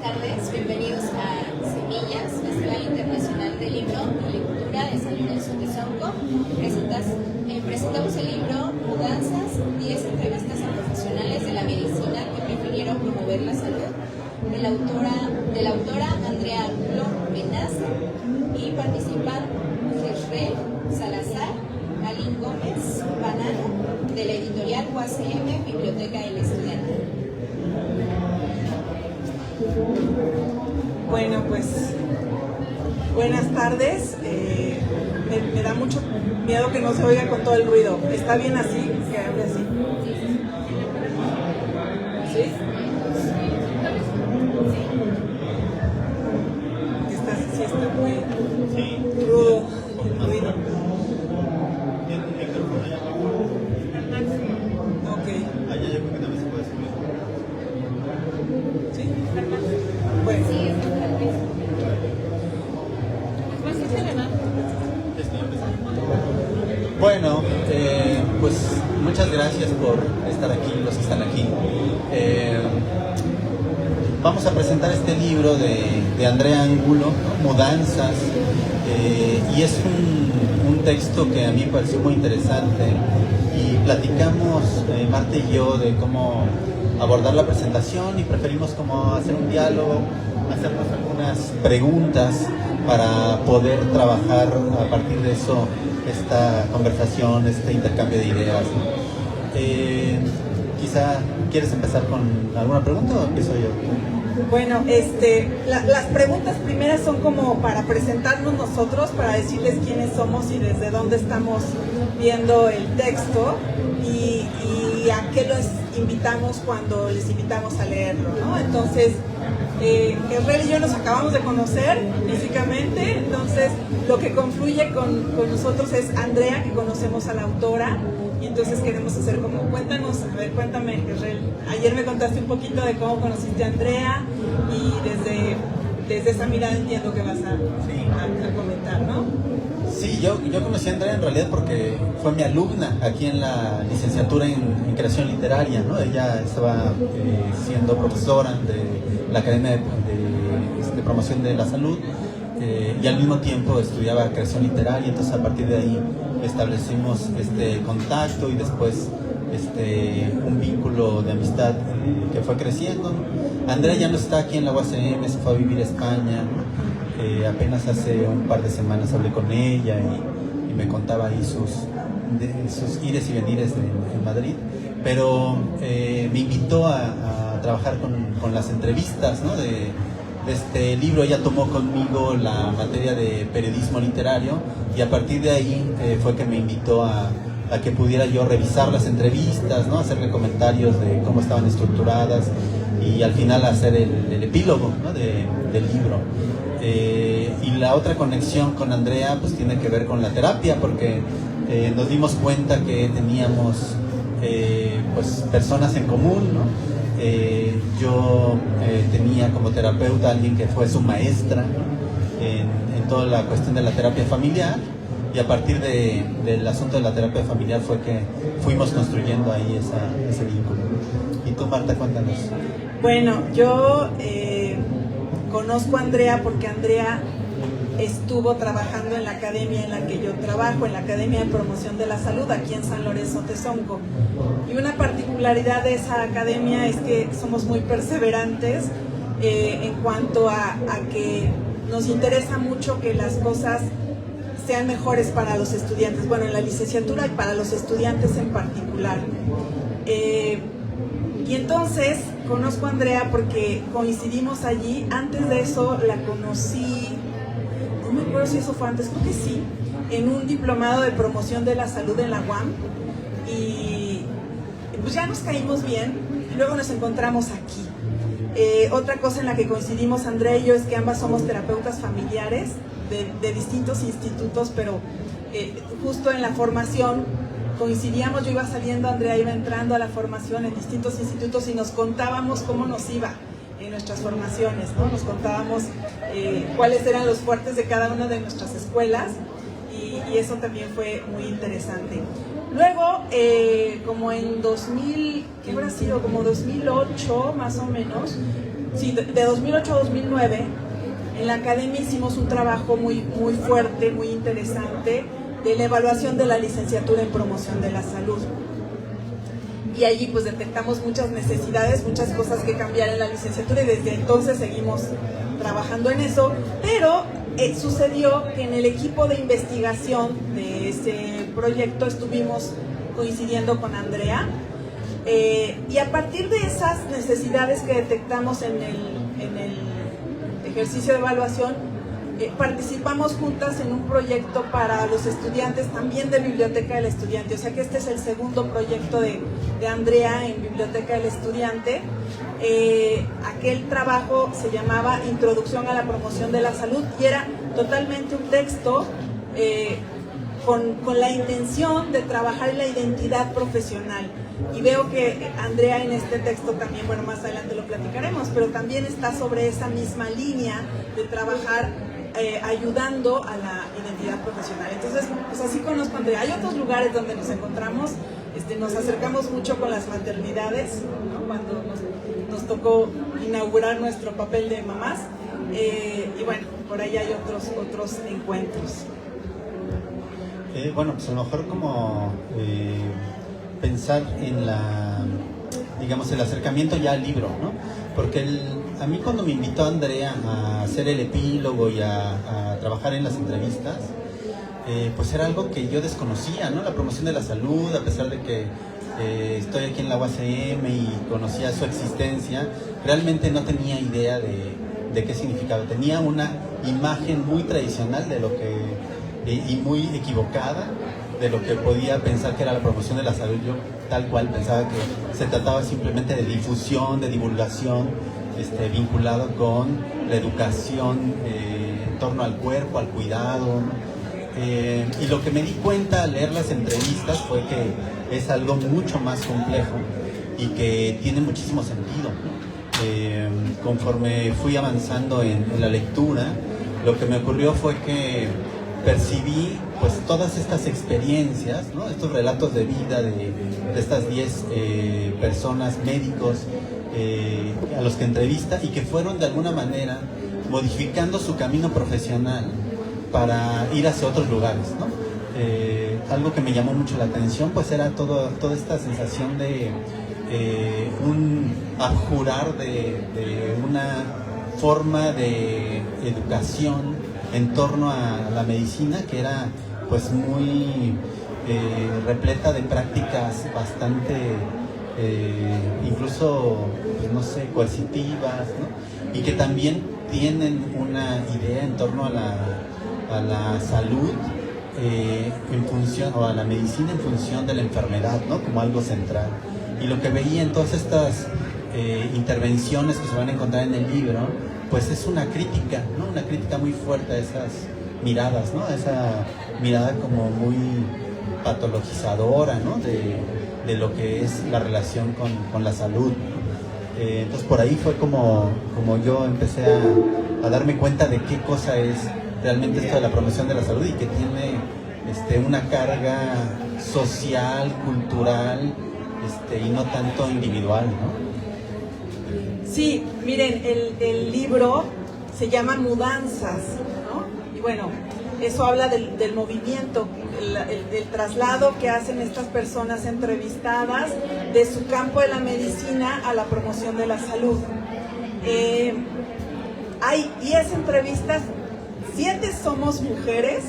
tardes, bienvenidos a Semillas, Festival Internacional del Libro y Lectura de San Lorenzo Tezonco. Presentamos el libro Mudanzas, 10 entrevistas a profesionales de la medicina que prefirieron promover la salud, de la autora Andrea Angulo Menaza, y participan Jezreel Salazar, Aline Gómez Banano, de la editorial UACM, Biblioteca del Estudiante. Bueno, pues buenas tardes. Me da mucho miedo que no se oiga con todo el ruido. ¿Está bien así? Que hable así. ¿Sí? Sí está muy rudo el ruido. Ok. ¿Sí? Bueno. Bueno, pues muchas gracias por estar aquí, los que están aquí. Vamos a presentar este libro de Andrea Angulo, ¿no? Mudanzas, y es un texto que a mí me pareció muy interesante y platicamos, Marta y yo, de cómo abordar la presentación y preferimos como hacer un diálogo, hacernos algunas preguntas para poder trabajar a partir de eso esta conversación, este intercambio de ideas, ¿no? Quizá quieres empezar con alguna pregunta o empiezo yo. Bueno, las preguntas primeras son como para presentarnos nosotros, para decirles quiénes somos y desde dónde estamos viendo el texto y a qué los invitamos cuando les invitamos a leerlo, ¿no? Entonces, Jezreel y yo nos acabamos de conocer físicamente, entonces lo que confluye con nosotros es Andrea, que conocemos a la autora, y entonces queremos hacer como, cuéntame, Jezreel. Ayer me contaste un poquito de cómo conociste a Andrea y desde esa mirada entiendo que vas a comentar, ¿no? Sí, yo conocí a Andrea en realidad porque fue mi alumna aquí en la licenciatura en creación literaria, ¿no? Ella estaba siendo profesora de la Academia de Promoción de la Salud, y al mismo tiempo estudiaba creación literaria, entonces a partir de ahí establecimos este contacto y después un vínculo de amistad que fue creciendo, ¿no? Andrea ya no está aquí en la UACM, se fue a vivir a España, ¿no? Apenas hace un par de semanas hablé con ella y me contaba ahí sus ires y venires en Madrid, pero me invitó a trabajar con las entrevistas, ¿no? de este libro. Ella tomó conmigo la materia de periodismo literario y a partir de ahí fue que me invitó a que pudiera yo revisar las entrevistas, ¿no? Hacerle comentarios de cómo estaban estructuradas y al final hacer el epílogo, ¿no? del libro. Y la otra conexión con Andrea pues tiene que ver con la terapia, porque nos dimos cuenta que teníamos pues personas en común, ¿no? Yo tenía como terapeuta a alguien que fue su maestra, ¿no? en toda la cuestión de la terapia familiar, y a partir del asunto de la terapia familiar fue que fuimos construyendo ahí ese vínculo. ¿Y tú, Marta, cuéntanos? Bueno, yo conozco a Andrea porque Andrea estuvo trabajando en la academia en la que yo trabajo, en la Academia de Promoción de la Salud, aquí en San Lorenzo Tezonco. Y una particularidad de esa academia es que somos muy perseverantes en cuanto a que nos interesa mucho que las cosas sean mejores para los estudiantes, bueno, en la licenciatura y para los estudiantes en particular. Y entonces conozco a Andrea porque coincidimos allí. Antes de eso la conocí, no me acuerdo si eso fue antes, creo que sí, en un diplomado de promoción de la salud en la UAM, y pues ya nos caímos bien y luego nos encontramos aquí. Otra cosa en la que coincidimos Andrea y yo es que ambas somos terapeutas familiares de distintos institutos, pero justo en la formación coincidíamos. Yo iba saliendo, Andrea iba entrando a la formación en distintos institutos y nos contábamos cómo nos iba en nuestras formaciones, ¿no? Nos contábamos cuáles eran los fuertes de cada una de nuestras escuelas, y eso también fue muy interesante. Luego, como en 2000, ¿qué habrá sido? Como 2008 más o menos, sí, de 2008 a 2009, en la academia hicimos un trabajo muy fuerte, muy interesante, de la evaluación de la licenciatura en promoción de la salud. Y allí pues detectamos muchas necesidades, muchas cosas que cambiar en la licenciatura, y desde entonces seguimos trabajando en eso, pero sucedió que en el equipo de investigación de ese proyecto estuvimos coincidiendo con Andrea, y a partir de esas necesidades que detectamos en el ejercicio de evaluación, participamos juntas en un proyecto para los estudiantes, también de Biblioteca del Estudiante. O sea que este es el segundo proyecto de Andrea en Biblioteca del Estudiante. Aquel trabajo se llamaba Introducción a la Promoción de la Salud, y era totalmente un texto con la intención de trabajar en la identidad profesional. Y veo que Andrea en este texto también, bueno, más adelante lo platicaremos, pero también está sobre esa misma línea de trabajar ayudando a la identidad profesional. Entonces, pues así conozco a Andrea. Hay otros lugares donde nos encontramos, nos acercamos mucho con las maternidades, ¿no? Cuando nos tocó inaugurar nuestro papel de mamás, y bueno, por ahí hay otros encuentros. Bueno, pues a lo mejor como pensar en digamos, el acercamiento ya al libro, ¿no? Porque a mí cuando me invitó Andrea a hacer el epílogo y a trabajar en las entrevistas, pues era algo que yo desconocía, ¿no? La promoción de la salud, a pesar de que estoy aquí en la UACM y conocía su existencia, realmente no tenía idea de qué significaba. Tenía una imagen muy tradicional de lo que, y muy equivocada, de lo que podía pensar que era la promoción de la salud. Yo tal cual pensaba que se trataba simplemente de difusión, de divulgación, vinculado con la educación en torno al cuerpo, al cuidado. Y lo que me di cuenta al leer las entrevistas fue que es algo mucho más complejo y que tiene muchísimo sentido. Conforme fui avanzando en la lectura, lo que me ocurrió fue que percibí pues todas estas experiencias, ¿no? Estos relatos de vida de estas 10 personas, médicos, a los que entrevista, y que fueron de alguna manera modificando su camino profesional para ir hacia otros lugares, ¿no? Algo que me llamó mucho la atención pues era toda esta sensación de un abjurar de una forma de educación en torno a la medicina que era pues muy repleta de prácticas bastante incluso pues, no sé, coercitivas, ¿no? Y que también tienen una idea en torno a la salud en función, o a la medicina en función de la enfermedad, ¿no? Como algo central. Y lo que veía en todas estas intervenciones que se van a encontrar en el libro, pues es una crítica, ¿no? Una crítica muy fuerte a esas miradas, ¿no? A esa mirada como muy patologizadora, ¿no? De lo que es la relación con la salud. Entonces por ahí fue como yo empecé a darme cuenta de qué cosa es realmente esto de la promoción de la salud, y que tiene una carga social, cultural, y no tanto individual, ¿no? Sí, miren, el libro se llama Mudanzas, ¿no? Y bueno, eso habla del movimiento, el traslado que hacen estas personas entrevistadas de su campo de la medicina a la promoción de la salud. Hay 10 entrevistas, 7 somos mujeres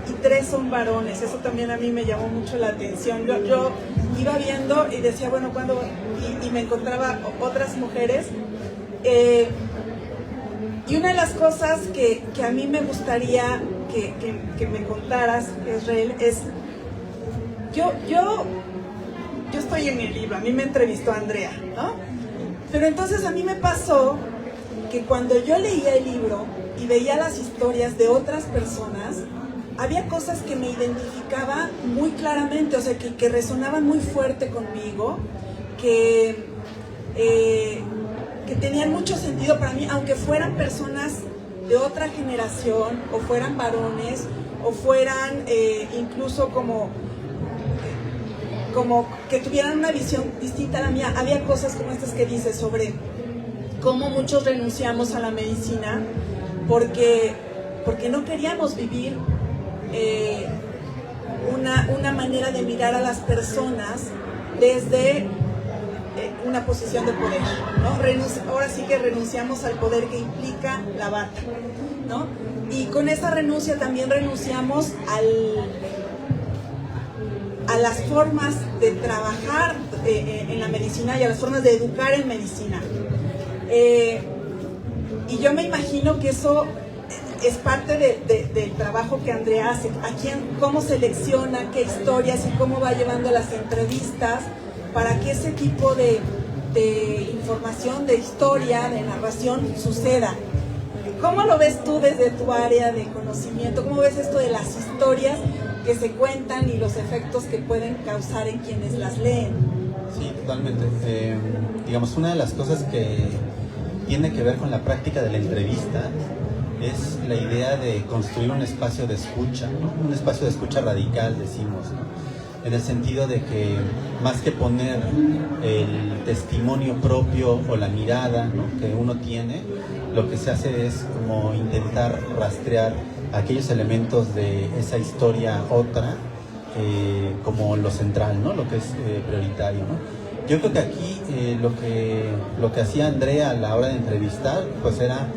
y 3 son varones. Eso también a mí me llamó mucho la atención. Yo iba viendo y decía, bueno, ¿cuándo? Y me encontraba otras mujeres. Y una de las cosas que a mí me gustaría que me contaras, Israel, es yo estoy en el libro, a mí me entrevistó Andrea, ¿no? Pero entonces a mí me pasó que cuando yo leía el libro y veía las historias de otras personas, había cosas que me identificaba muy claramente, o sea, que resonaban muy fuerte conmigo, que tenían mucho sentido para mí, aunque fueran personas de otra generación, o fueran varones, o fueran incluso como que tuvieran una visión distinta a la mía. Había cosas como estas que dice sobre cómo muchos renunciamos a la medicina porque no queríamos vivir una manera de mirar a las personas desde una posición de poder, ¿no? Ahora sí que renunciamos al poder que implica la bata, ¿no? Y con esa renuncia también renunciamos a las formas de trabajar en la medicina y a las formas de educar en medicina. Y yo me imagino que eso es parte del trabajo que Andrea hace. Cómo selecciona, qué historias y cómo va llevando las entrevistas para que ese tipo de información, de historia, de narración suceda. ¿Cómo lo ves tú desde tu área de conocimiento? ¿Cómo ves esto de las historias que se cuentan y los efectos que pueden causar en quienes las leen? Sí, totalmente. Digamos, una de las cosas que tiene que ver con la práctica de la entrevista es la idea de construir un espacio de escucha, ¿no? Un espacio de escucha radical, decimos, ¿no? En el sentido de que más que poner el testimonio propio o la mirada, ¿no?, que uno tiene, lo que se hace es como intentar rastrear aquellos elementos de esa historia otra como lo central, ¿no?, lo que es prioritario, ¿no? Yo creo que aquí lo que hacía Andrea a la hora de entrevistar, pues era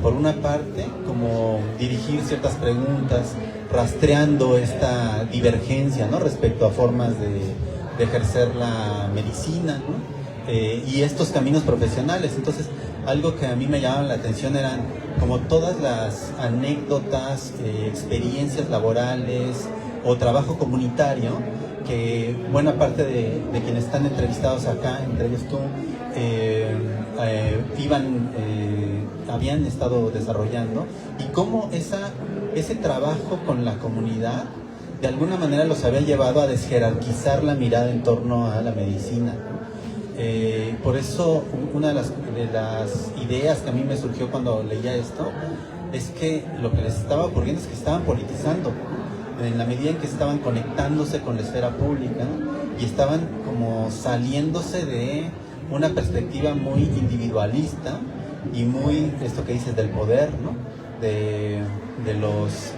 por una parte como dirigir ciertas preguntas, rastreando esta divergencia, ¿no?, respecto a formas de ejercer la medicina, ¿no?, y estos caminos profesionales. Entonces, algo que a mí me llamaba la atención eran como todas las anécdotas, experiencias laborales o trabajo comunitario que buena parte de quienes están entrevistados acá, entre ellos tú, habían estado desarrollando, y cómo ese trabajo con la comunidad de alguna manera los había llevado a desjerarquizar la mirada en torno a la medicina. Por eso una de las ideas que a mí me surgió cuando leía esto es que lo que les estaba ocurriendo es que estaban politizando, en la medida en que estaban conectándose con la esfera pública, ¿no?, y estaban como saliéndose de una perspectiva muy individualista y muy, esto que dices, del poder, ¿no?, de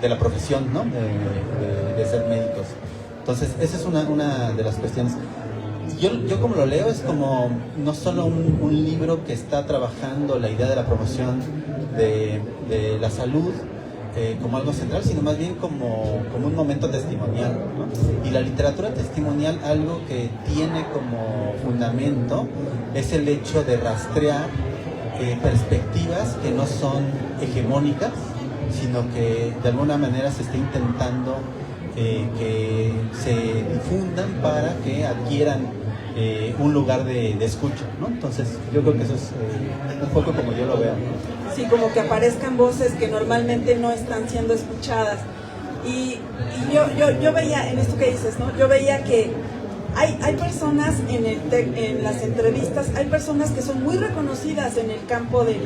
la profesión, ¿no?, de ser médicos. Entonces, esa es una de las cuestiones. Yo como lo leo es como no solo un libro que está trabajando la idea de la promoción de la salud como algo central, sino más bien como un momento testimonial, ¿no? Y la literatura testimonial, algo que tiene como fundamento es el hecho de rastrear perspectivas que no son hegemónicas, sino que de alguna manera se está intentando que se difundan para que adquieran un lugar de escucha, ¿no? Entonces yo creo que eso es un poco como yo lo veo, ¿no? Sí, como que aparezcan voces que normalmente no están siendo escuchadas. Y yo veía en esto que dices, ¿no? Yo veía que hay personas en las entrevistas, hay personas que son muy reconocidas en el campo de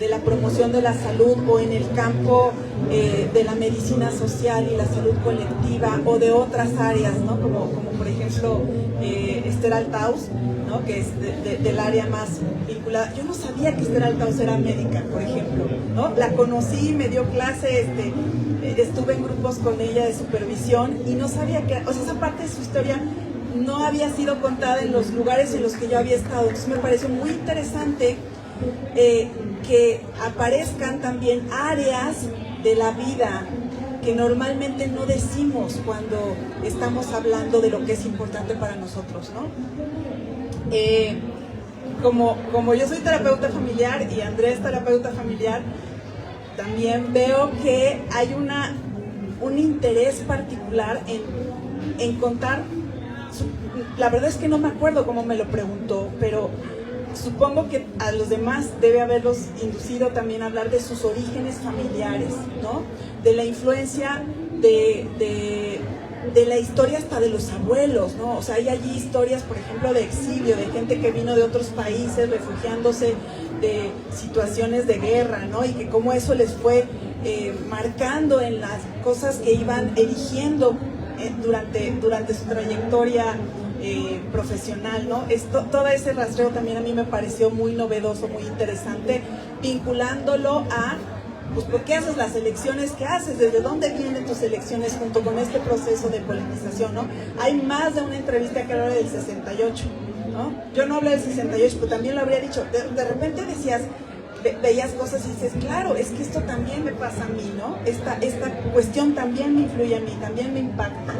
la promoción de la salud, o en el campo de la medicina social y la salud colectiva, o de otras áreas, ¿no? Como por ejemplo Esther Althaus, ¿no?, que es del área más vinculada. Yo no sabía que Esther Althaus era médica, por ejemplo, ¿no? La conocí, me dio clase, estuve en grupos con ella de supervisión y no sabía que, o sea, esa parte de su historia no había sido contada en los lugares en los que yo había estado. Entonces me pareció muy interesante que aparezcan también áreas de la vida que normalmente no decimos cuando estamos hablando de lo que es importante para nosotros, ¿no? Como yo soy terapeuta familiar y Andrés es terapeuta familiar, también veo que hay un interés particular en contar. La verdad es que no me acuerdo cómo me lo preguntó, pero supongo que a los demás debe haberlos inducido también a hablar de sus orígenes familiares, ¿no? De la influencia de la historia hasta de los abuelos, ¿no? O sea, hay allí historias, por ejemplo, de exilio, de gente que vino de otros países refugiándose de situaciones de guerra, ¿no? Y que cómo eso les fue marcando en las cosas que iban erigiendo durante su trayectoria profesional, ¿no? Todo ese rastreo también a mí me pareció muy novedoso, muy interesante, vinculándolo a, pues, ¿por qué haces las elecciones que haces? ¿Desde dónde vienen tus elecciones junto con este proceso de polinización, ¿no? Hay más de una entrevista que habla del 68, ¿no? Yo no hablo del 68, pero también lo habría dicho. De repente decías, veías cosas y dices, claro, es que esto también me pasa a mí, ¿no? Esta cuestión también me influye a mí, también me impacta.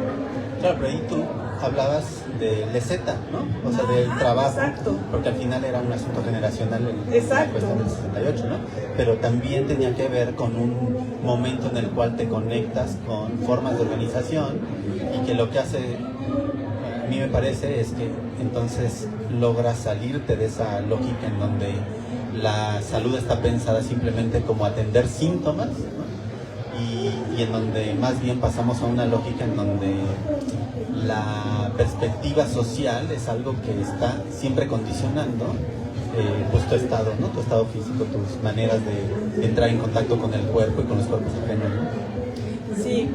Claro, pero ahí tú hablabas de Leseta, ¿no? O sea, del trabajo. Exacto. Porque al final era un asunto generacional Exacto. la cuestión del 68, ¿no? Pero también tenía que ver con un momento en el cual te conectas con formas de organización y que lo que hace, a mí me parece, es que entonces logras salirte de esa lógica en donde la salud está pensada simplemente como atender síntomas, ¿no? Y en donde más bien pasamos a una lógica en donde la perspectiva social es algo que está siempre condicionando pues tu estado, ¿no? Tu estado físico, tus maneras de entrar en contacto con el cuerpo y con los cuerpos ajenos, ¿no? Sí,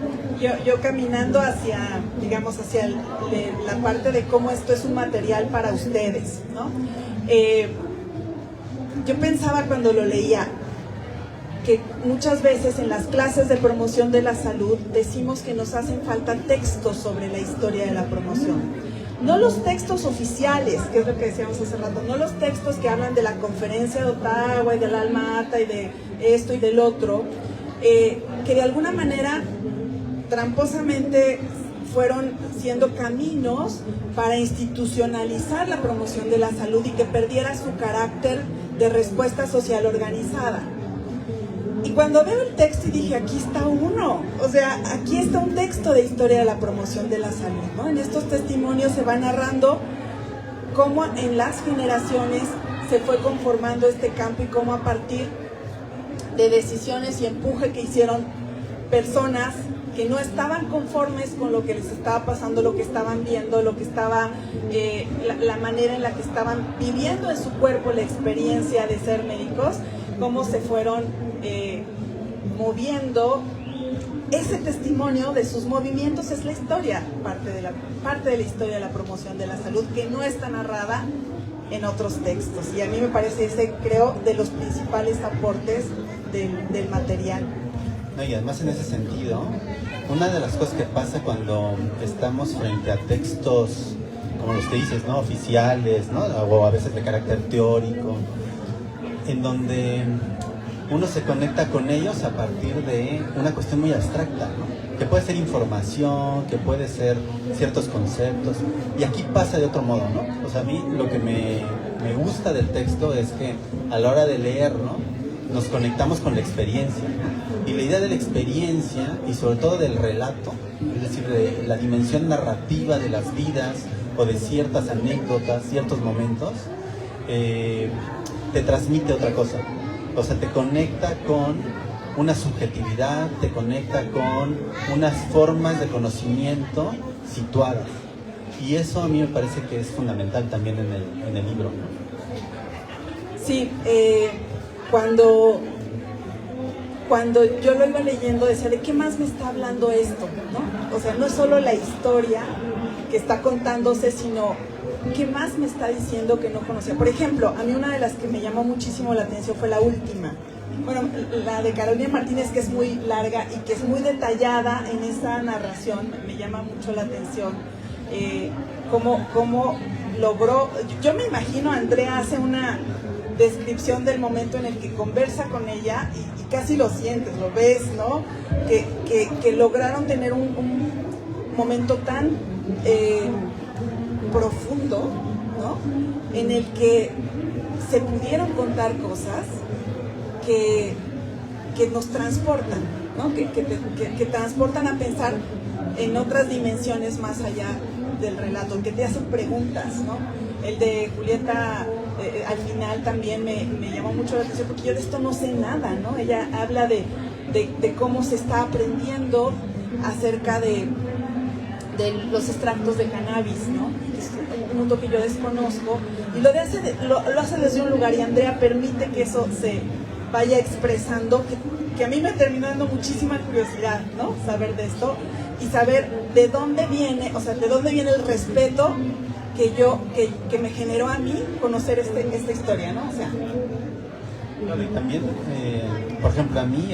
yo caminando hacia, digamos, hacia la parte de cómo esto es un material para ustedes, ¿no? Yo pensaba cuando lo leía que muchas veces en las clases de promoción de la salud decimos que nos hacen falta textos sobre la historia de la promoción. No los textos oficiales, que es lo que decíamos hace rato, no los textos que hablan de la conferencia de Ottawa y del Alma Ata y de esto y del otro, que de alguna manera tramposamente fueron siendo caminos para institucionalizar la promoción de la salud y que perdiera su carácter de respuesta social organizada. Y cuando veo el texto y dije, aquí está uno, o sea, aquí está un texto de historia de la promoción de la salud, ¿no? En estos testimonios se va narrando cómo en las generaciones se fue conformando este campo y cómo a partir de decisiones y empuje que hicieron personas que no estaban conformes con lo que les estaba pasando, lo que estaban viendo, lo que estaba, la manera en la que estaban viviendo en su cuerpo la experiencia de ser médicos, cómo se fueron moviendo. Ese testimonio de sus movimientos es la historia, parte de la historia de la promoción de la salud, que no está narrada en otros textos. Y a mí me parece ese, creo, de los principales aportes del material. No, y además en ese sentido, una de las cosas que pasa cuando estamos frente a textos, como los que dices, ¿no? Oficiales, ¿no? O a veces de carácter teórico, en donde uno se conecta con ellos a partir de una cuestión muy abstracta, ¿no? Que puede ser información, que puede ser ciertos conceptos, y aquí pasa de otro modo, ¿no? O sea, a mí lo que me gusta del texto es que a la hora de leer, ¿no? Nos conectamos con la experiencia, y la idea de la experiencia y sobre todo del relato, es decir, de la dimensión narrativa de las vidas o de ciertas anécdotas, ciertos momentos, te transmite otra cosa. O sea, te conecta con una subjetividad, te conecta con unas formas de conocimiento situadas. Y eso a mí me parece que es fundamental también en el libro, ¿no? Sí, cuando yo lo iba leyendo decía, ¿de qué más me está hablando esto? ¿No? O sea, no es solo la historia que está contándose, sino ¿qué más me está diciendo que no conocía? Por ejemplo, a mí una de las que me llamó muchísimo la atención fue la última. Bueno, la de Carolina Martínez, que es muy larga y que es muy detallada en esa narración, me llama mucho la atención. Cómo logró, yo me imagino Andrea hace una descripción del momento en el que conversa con ella y casi lo sientes, lo ves, ¿no? Que lograron tener un momento tan profundo, ¿no? En el que se pudieron contar cosas que nos transportan, ¿no? Que transportan a pensar en otras dimensiones más allá del relato, que te hacen preguntas, ¿no? El de Julieta al final también me llamó mucho la atención porque yo de esto no sé nada, ¿no? Ella habla de cómo se está aprendiendo acerca de los extractos de cannabis, ¿no? Es un mundo que yo desconozco y lo hace desde un lugar, y Andrea permite que eso se vaya expresando, que a mí me terminó dando muchísima curiosidad, ¿no? Saber de esto y saber de dónde viene, o sea, de dónde viene el respeto que me generó a mí conocer esta historia, ¿no? O sea, claro, y también, por ejemplo, a mí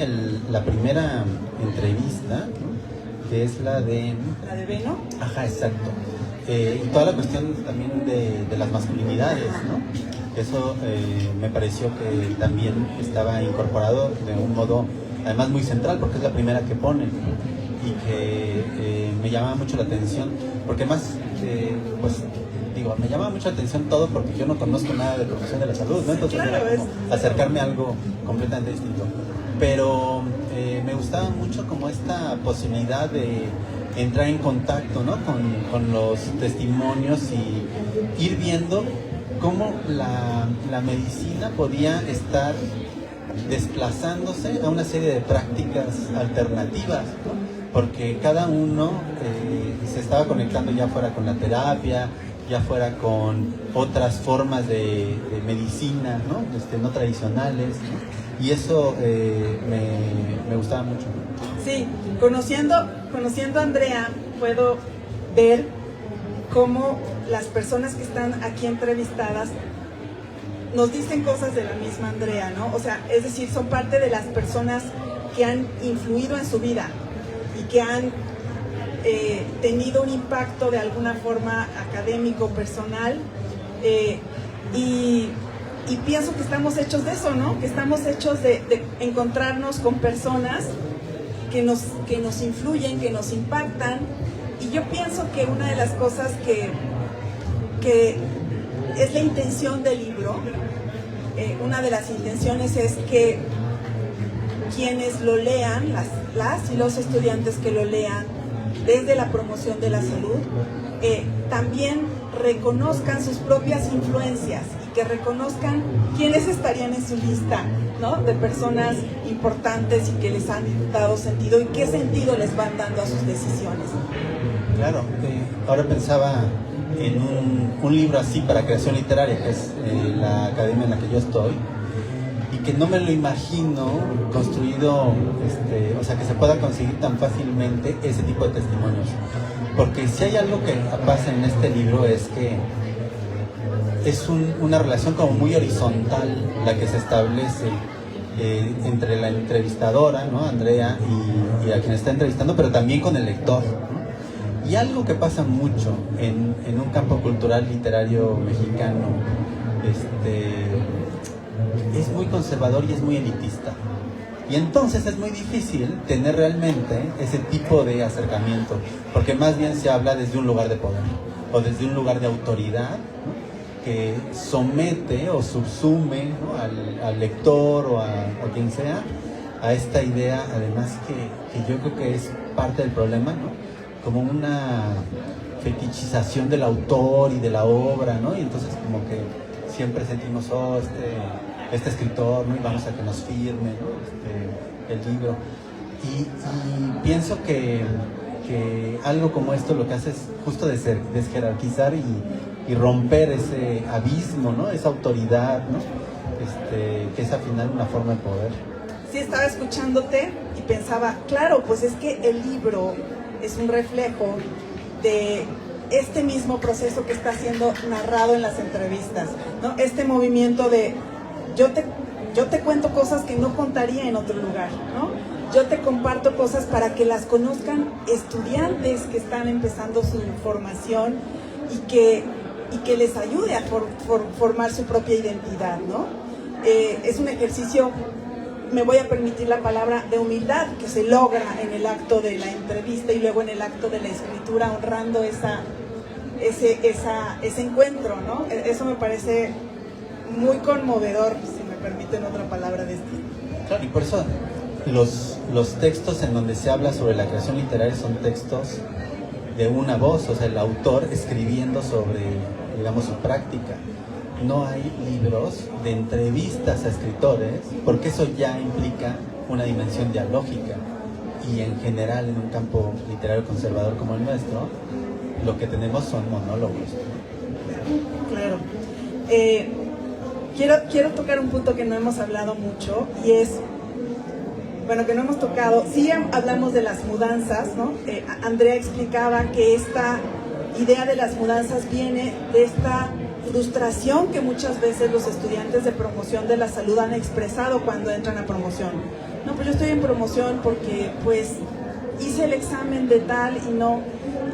la primera entrevista, ¿no? Que es la de... ¿La de Beno? Ajá, exacto. Y toda la cuestión también de las masculinidades, ¿no? Eso me pareció que también estaba incorporado de un modo, además muy central, porque es la primera que pone, y que me llamaba mucho la atención, porque más, pues digo, me llamaba mucho la atención todo porque yo no conozco nada de profesión de la salud, ¿no? Entonces claro, era como acercarme a algo completamente distinto. Pero me gustaba mucho como esta posibilidad de entrar en contacto, ¿no? con los testimonios y ir viendo cómo la medicina podía estar desplazándose a una serie de prácticas alternativas, ¿no? Porque cada uno se estaba conectando ya fuera con la terapia, ya fuera con otras formas de medicina, ¿no? No tradicionales, ¿no? Y eso me gustaba mucho. Sí, conociendo a Andrea, puedo ver cómo las personas que están aquí entrevistadas nos dicen cosas de la misma Andrea, ¿no? O sea, es decir, son parte de las personas que han influido en su vida y que han tenido un impacto de alguna forma académico, personal, y pienso que estamos hechos de eso, ¿no? Que estamos hechos de encontrarnos con personas que nos influyen, que nos impactan, y yo pienso que una de las cosas que es la intención del libro, una de las intenciones es que quienes lo lean, las y los estudiantes que lo lean desde la promoción de la salud, también reconozcan sus propias influencias y que reconozcan quiénes estarían en su lista, ¿no? De personas importantes y que les han dado sentido y qué sentido les van dando a sus decisiones. Claro, ahora pensaba en un libro así para creación literaria, que es la academia en la que yo estoy, y que no me lo imagino construido, o sea, que se pueda conseguir tan fácilmente ese tipo de testimonios. Porque si hay algo que pasa en este libro es que es una relación como muy horizontal la que se establece entre la entrevistadora, ¿no? Andrea, y a quien está entrevistando, pero también con el lector, ¿no? Y algo que pasa mucho en un campo cultural literario mexicano, es muy conservador y es muy elitista. Y entonces es muy difícil tener realmente ese tipo de acercamiento, porque más bien se habla desde un lugar de poder o desde un lugar de autoridad, ¿no? Que somete o subsume, ¿no? al lector o a quien sea a esta idea, además que yo creo que es parte del problema, ¿no? Como una fetichización del autor y de la obra, ¿no? Y entonces como que siempre sentimos, este escritor, ¿no? Y vamos a que nos firme, ¿no? El libro. Y pienso que algo como esto lo que hace es justo desjerarquizar y romper ese abismo, ¿no? Esa autoridad, ¿no? Que es al final una forma de poder. Sí, estaba escuchándote y pensaba, claro, pues es que el libro es un reflejo de este mismo proceso que está siendo narrado en las entrevistas, ¿no? Este movimiento de yo te cuento cosas que no contaría en otro lugar, ¿no? Yo te comparto cosas para que las conozcan estudiantes que están empezando su formación y que les ayude a formar su propia identidad, ¿no? Es un ejercicio, me voy a permitir la palabra, de humildad que se logra en el acto de la entrevista y luego en el acto de la escritura, honrando ese encuentro, ¿no? Eso me parece muy conmovedor, si me permiten otra palabra de estilo. Claro, y por eso los textos en donde se habla sobre la creación literaria son textos de una voz, o sea, el autor escribiendo sobre, digamos, su práctica. No hay libros de entrevistas a escritores, porque eso ya implica una dimensión dialógica. Y en general, en un campo literario conservador como el nuestro, lo que tenemos son monólogos. Claro. Quiero tocar un punto que no hemos hablado mucho, y es, bueno, que no hemos tocado. Sí hablamos de las mudanzas, ¿no? Andrea explicaba que esta idea de las mudanzas viene de esta frustración que muchas veces los estudiantes de promoción de la salud han expresado cuando entran a promoción. No, pues yo estoy en promoción porque pues hice el examen de tal y no,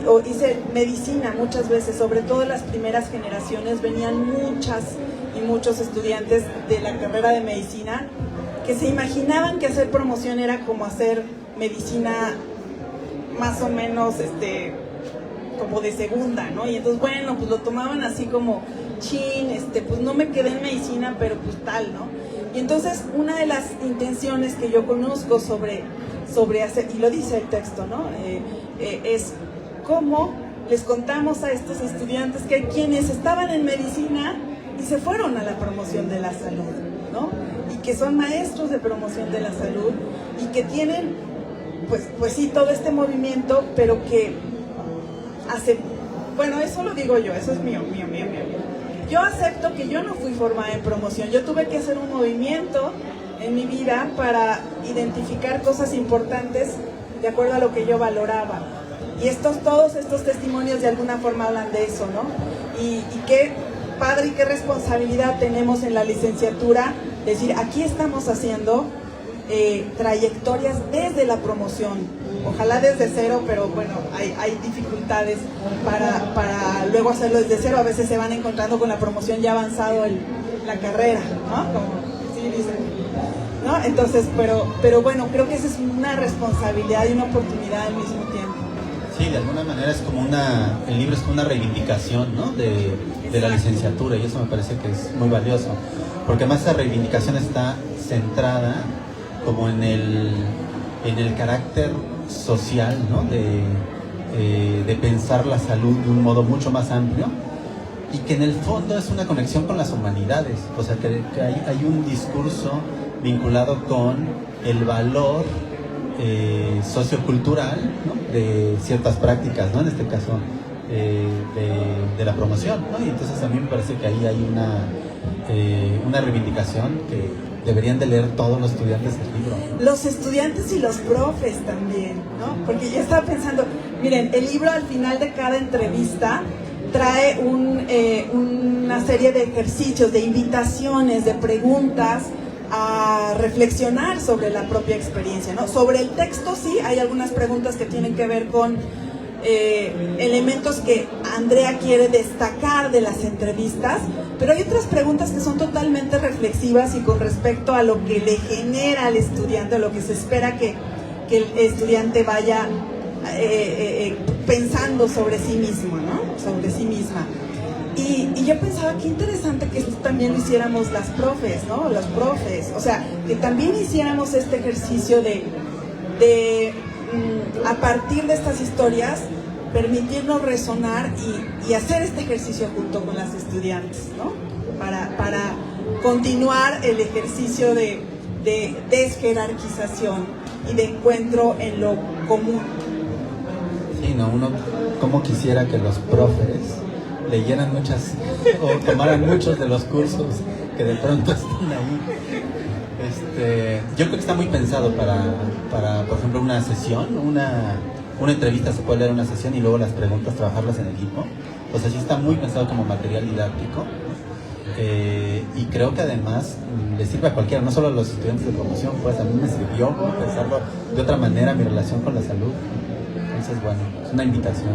o hice medicina muchas veces, sobre todo en las primeras generaciones venían muchas y muchos estudiantes de la carrera de medicina que se imaginaban que hacer promoción era como hacer medicina más o menos como de segunda, ¿no? Y entonces, bueno, pues lo tomaban así como, pues no me quedé en medicina, pero pues tal, ¿no? Y entonces, una de las intenciones que yo conozco sobre hacer, y lo dice el texto, ¿no? Es cómo les contamos a estos estudiantes que hay quienes estaban en medicina y se fueron a la promoción de la salud, ¿no? Y que son maestros de promoción de la salud y que tienen, pues sí, todo este movimiento, pero que bueno, eso lo digo yo, eso es mío. Yo acepto que yo no fui formada en promoción, yo tuve que hacer un movimiento en mi vida para identificar cosas importantes de acuerdo a lo que yo valoraba. Y todos estos testimonios de alguna forma hablan de eso, ¿no? Y qué padre y qué responsabilidad tenemos en la licenciatura, decir, aquí estamos haciendo trayectorias desde la promoción. Ojalá desde cero, pero bueno, hay dificultades para luego hacerlo desde cero. A veces se van encontrando con la promoción ya avanzado la carrera, ¿no? Como sí dicen, ¿no? Entonces, pero bueno, creo que esa es una responsabilidad y una oportunidad al mismo tiempo. Sí, de alguna manera es como el libro es como una reivindicación, ¿no? de la licenciatura, y eso me parece que es muy valioso, porque además esa reivindicación está centrada como en el carácter social, ¿no? De pensar la salud de un modo mucho más amplio, y que en el fondo es una conexión con las humanidades, o sea que hay un discurso vinculado con el valor sociocultural, ¿no? De ciertas prácticas, ¿no? En este caso de la promoción, ¿no? Y entonces a mí me parece que ahí hay una reivindicación que deberían de leer todos los estudiantes del libro. Los estudiantes y los profes también, ¿no? Porque yo estaba pensando, miren, el libro al final de cada entrevista trae una serie de ejercicios, de invitaciones, de preguntas a reflexionar sobre la propia experiencia, ¿no? Sobre el texto sí, hay algunas preguntas que tienen que ver con elementos que Andrea quiere destacar de las entrevistas, pero hay otras preguntas que son totalmente reflexivas y con respecto a lo que le genera al estudiante, a lo que se espera que el estudiante vaya pensando sobre sí mismo, ¿no? Sobre sí misma. Y yo pensaba qué interesante que esto también lo hiciéramos las profes, ¿no? Los profes, o sea, que también hiciéramos este ejercicio de a partir de estas historias permitirnos resonar y hacer este ejercicio junto con las estudiantes, ¿no? Para continuar el ejercicio de desjerarquización y de encuentro en lo común. Sí, no, uno como quisiera que los profes leyeran o tomaran muchos de los cursos que de pronto están ahí. Yo creo que está muy pensado para por ejemplo, una sesión, una entrevista se puede leer una sesión y luego las preguntas trabajarlas en equipo. O sea, sí está muy pensado como material didáctico, y creo que además le sirve a cualquiera, no solo a los estudiantes de promoción, pues a mí me sirvió pensarlo de otra manera, mi relación con la salud. Entonces, bueno, es una invitación.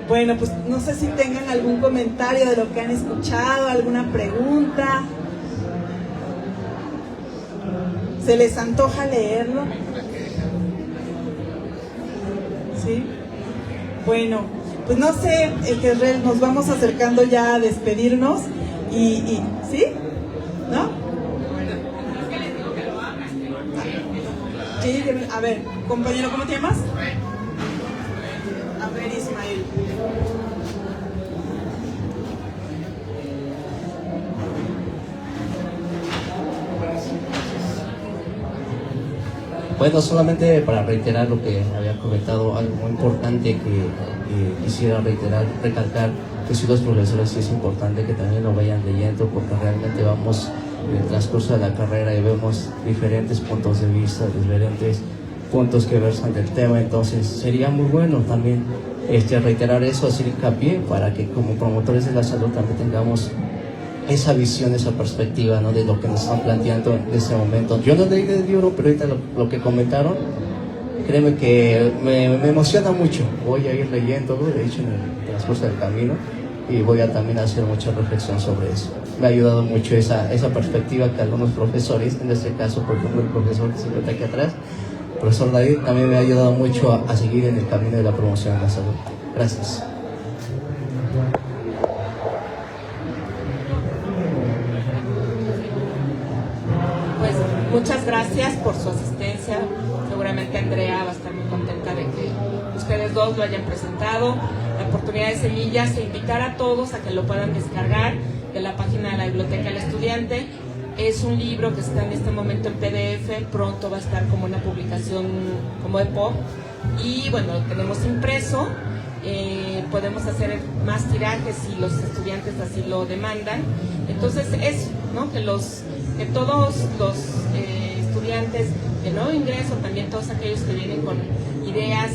Bueno, pues no sé si tengan algún comentario de lo que han escuchado, alguna pregunta. ¿Se les antoja leerlo? ¿Sí? Bueno, pues no sé, nos vamos acercando ya a despedirnos y ¿sí? ¿No? Sí, a ver, compañero, ¿cómo te llamas? A ver, Ismael. Bueno, solamente para reiterar lo que había comentado, algo muy importante que quisiera recalcar, que si los profesores sí es importante que también lo vayan leyendo, porque realmente vamos en el transcurso de la carrera y vemos diferentes puntos de vista, diferentes puntos que versan del tema, entonces sería muy bueno también reiterar eso, hacer hincapié para que como promotores de la salud también tengamos esa visión, esa perspectiva, ¿no?, de lo que nos están planteando en este momento. Yo no leí el libro, pero ahorita lo que comentaron, créeme que me emociona mucho. Voy a ir leyéndolo, de hecho, en el transcurso del camino, y voy a también hacer mucha reflexión sobre eso. Me ha ayudado mucho esa perspectiva que algunos profesores, en este caso, por ejemplo, el profesor que se encuentra aquí atrás, el profesor David, también me ha ayudado mucho a seguir en el camino de la promoción de la salud. Gracias. Pues muchas gracias por su asistencia. Seguramente Andrea va a estar muy contenta de que ustedes dos lo hayan presentado. La oportunidad de semillas, e invitar a todos a que lo puedan descargar de la página de la Biblioteca del Estudiante. Es un libro que está en este momento en PDF, pronto va a estar como una publicación como EPUB, y bueno, lo tenemos impreso. Podemos hacer más tirajes si los estudiantes así lo demandan. Entonces es, ¿no?, que todos los estudiantes de nuevo ingreso, también todos aquellos que vienen con ideas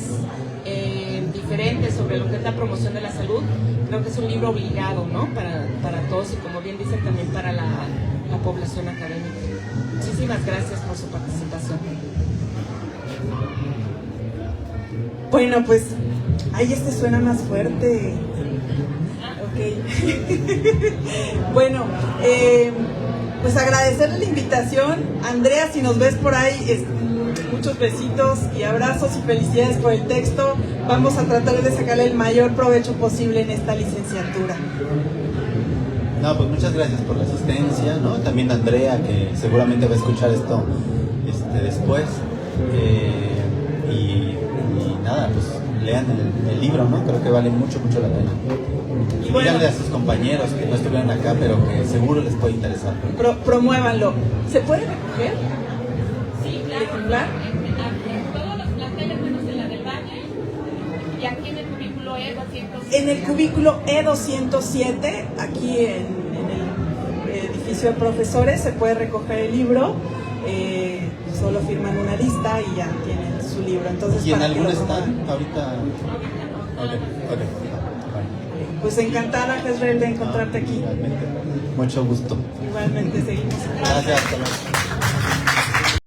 diferentes sobre lo que es la promoción de la salud, creo que es un libro obligado, ¿no?, para todos, y como bien dicen, también para la población académica. Muchísimas gracias por su participación. Bueno, pues, ay, este suena más fuerte. Ok. Bueno, pues agradecerle la invitación. Andrea, si nos ves por ahí, muchos besitos y abrazos y felicidades por el texto. Vamos a tratar de sacarle el mayor provecho posible en esta licenciatura. No, pues muchas gracias por la asistencia, ¿no? También a Andrea, que seguramente va a escuchar esto después. Y nada, pues lean el libro, ¿no? Creo que vale mucho la pena. Y bueno, díganle a sus compañeros que no estuvieron acá, pero que seguro les puede interesar. Promuévanlo. ¿Se puede recoger? Sí, claro. ¿Ejemplar? En todas las tallas menos en la del baño, y aquí en el cubículo E207. En el cubículo E207, aquí en el edificio de profesores, se puede recoger el libro. Solo firman una lista y ya tienen su libro. Entonces, ¿y en para algún que lo está promuevan. ahorita? Ok. Pues encantada, Jezreel, de encontrarte aquí. Igualmente. Mucho gusto. Igualmente, seguimos. Gracias. Hasta luego.